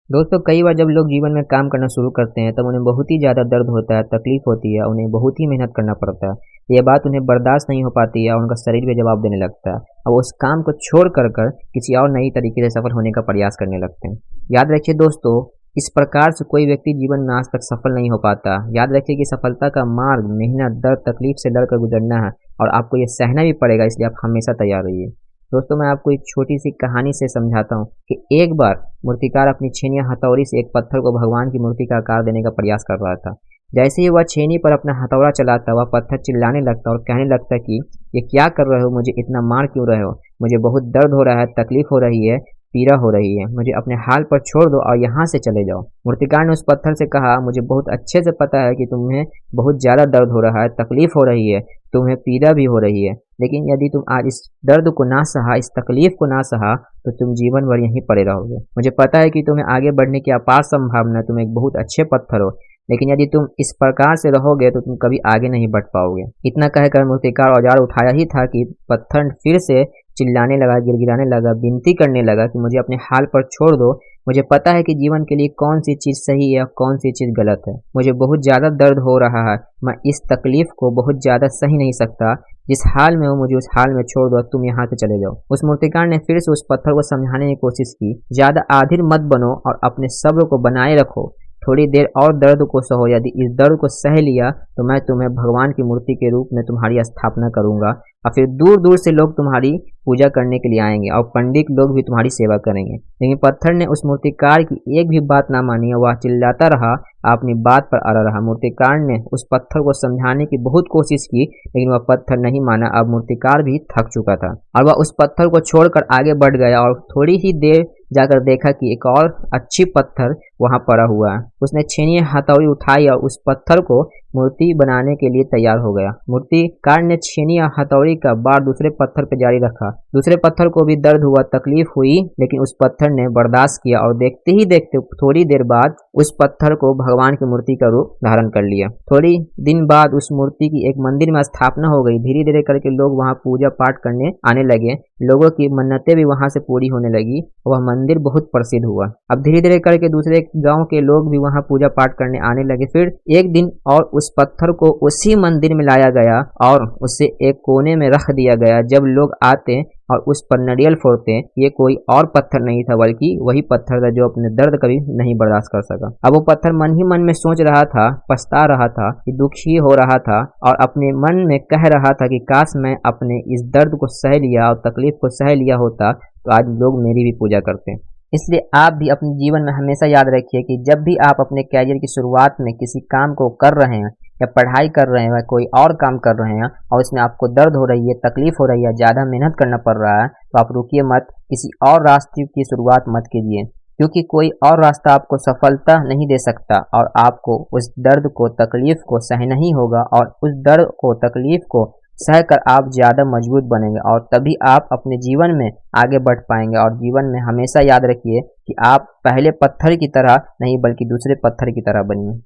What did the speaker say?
दोस्तों कई बार जब लोग जीवन में काम करना शुरू करते हैं तब उन्हें बहुत ही ज़्यादा दर्द होता है, तकलीफ होती है, उन्हें बहुत ही मेहनत करना पड़ता है। ये बात उन्हें बर्दाश्त नहीं हो पाती है और उनका शरीर भी जवाब देने लगता है और उस काम को छोड़ कर किसी और नई तरीके से सफल होने का प्रयास करने लगते हैं। याद रखिए दोस्तों, इस प्रकार से कोई व्यक्ति जीवन में आज तक सफल नहीं हो पाता। याद रखिए कि सफलता का मार्ग मेहनत, दर्द, तकलीफ से लड़कर गुजरना है और आपको ये सहना भी पड़ेगा, इसलिए आप हमेशा तैयार रहिए। दोस्तों मैं आपको एक छोटी सी कहानी से समझाता हूँ कि एक बार मूर्तिकार अपनी छेनी या हथौड़ी से एक पत्थर को भगवान की मूर्ति का आकार देने का प्रयास कर रहा था। जैसे ही वह छेनी पर अपना हथौड़ा चलाता, वह पत्थर चिल्लाने लगता और कहने लगता कि ये क्या कर रहे हो, मुझे इतना मार क्यों रहे हो, मुझे बहुत दर्द हो रहा है, तकलीफ हो रही है, पीड़ा हो रही है, मुझे अपने हाल पर छोड़ दो और यहाँ से चले जाओ। मूर्तिकार ने उस पत्थर से कहा, मुझे बहुत अच्छे से पता है कि तुम्हें बहुत ज़्यादा दर्द हो रहा है, तकलीफ हो रही है, तुम्हें पीड़ा भी हो रही है, लेकिन यदि तुम आज इस दर्द को ना सहा, इस तकलीफ को ना सहा, तो तुम जीवन भर यहीं पड़े रहोगे। मुझे पता है कि तुम्हें आगे बढ़ने की अपार संभावना है, तुम एक बहुत अच्छे पत्थर हो, लेकिन यदि तुम इस प्रकार से रहोगे तो तुम कभी आगे नहीं बढ़ पाओगे। इतना कहकर मूर्तिकार औजार उठाया ही था कि पत्थर फिर से चिल्लाने लगा, गिड़गिड़ाने लगा, विनती करने लगा कि मुझे अपने हाल पर छोड़ दो। मुझे पता है कि जीवन के लिए कौन सी चीज़ सही है और कौन सी चीज़ गलत है। मुझे बहुत ज़्यादा दर्द हो रहा है, मैं इस तकलीफ को बहुत ज़्यादा सही नहीं सकता। जिस हाल में हो मुझे उस हाल में छोड़ दो, तुम यहाँ से चले जाओ। उस मूर्तिकार ने फिर से उस पत्थर को समझाने की कोशिश की, ज़्यादा आधिर मत बनो और अपने सब्र को बनाए रखो। थोड़ी देर और दर्द को सहो, यदि इस दर्द को सह लिया तो मैं तुम्हें भगवान की मूर्ति के रूप में तुम्हारी स्थापना करूंगा और फिर दूर दूर से लोग तुम्हारी पूजा करने के लिए आएंगे और पंडित लोग भी तुम्हारी सेवा करेंगे। लेकिन पत्थर ने उस मूर्तिकार की एक भी बात ना मानी, वह चिल्लाता रहा, अपनी बात पर अड़ा रहा। मूर्तिकार ने उस पत्थर को समझाने की बहुत कोशिश की, लेकिन वह पत्थर नहीं माना। अब मूर्तिकार भी थक चुका था और वह उस पत्थर को छोड़कर आगे बढ़ गया और थोड़ी ही देर जाकर देखा कि एक और अच्छी पत्थर वहां पड़ा हुआ है। उसने छेनी हथौड़ी उठाई और उस पत्थर को मूर्ति बनाने के लिए तैयार हो गया। मूर्तिकार ने छेनी या हथौड़ी का बार दूसरे पत्थर पर जारी रखा। दूसरे पत्थर को भी दर्द हुआ, तकलीफ हुई, लेकिन उस पत्थर ने बर्दाश्त किया और देखते ही देखते थोड़ी देर बाद उस पत्थर को भगवान की मूर्ति का रूप धारण कर लिया। थोड़ी दिन बाद उस मूर्ति की एक मंदिर में स्थापना हो गई। धीरे धीरे करके लोग वहां पूजा पाठ करने आने लगे। लोगों की मन्नतें भी वहां से पूरी होने लगी। वह मंदिर बहुत प्रसिद्ध हुआ। अब धीरे धीरे करके दूसरे गांव के लोग भी वहां पूजा पाठ करने आने लगे। फिर एक दिन और उस पत्थर को उसी मंदिर में लाया गया और उसे एक कोने में रख दिया गया। जब लोग आते और उस पर नारियल फोड़ते, ये कोई और पत्थर नहीं था बल्कि वही पत्थर था जो अपने दर्द कभी नहीं बर्दाश्त कर सका। अब वो पत्थर मन ही मन में सोच रहा था, पछता रहा था, कि दुखी हो रहा था और अपने मन में कह रहा था कि काश मैं अपने इस दर्द को सह लिया और तकलीफ को सह लिया होता तो आज लोग मेरी भी पूजा करते। इसलिए आप भी अपने जीवन में हमेशा याद रखिए कि जब भी आप अपने कैरियर की शुरुआत में किसी काम को कर रहे हैं या पढ़ाई कर रहे हैं या कोई और काम कर रहे हैं और इसमें आपको दर्द हो रही है, तकलीफ हो रही है, ज़्यादा मेहनत करना पड़ रहा है, तो आप रुकिए मत, किसी और रास्ते की शुरुआत मत कीजिए, क्योंकि कोई और रास्ता आपको सफलता नहीं दे सकता और आपको उस दर्द को, तकलीफ को सहना ही होगा और उस दर्द को, तकलीफ को सह कर आप ज़्यादा मजबूत बनेंगे और तभी आप अपने जीवन में आगे बढ़ पाएंगे। और जीवन में हमेशा याद रखिए कि आप पहले पत्थर की तरह नहीं बल्कि दूसरे पत्थर की तरह बनिए।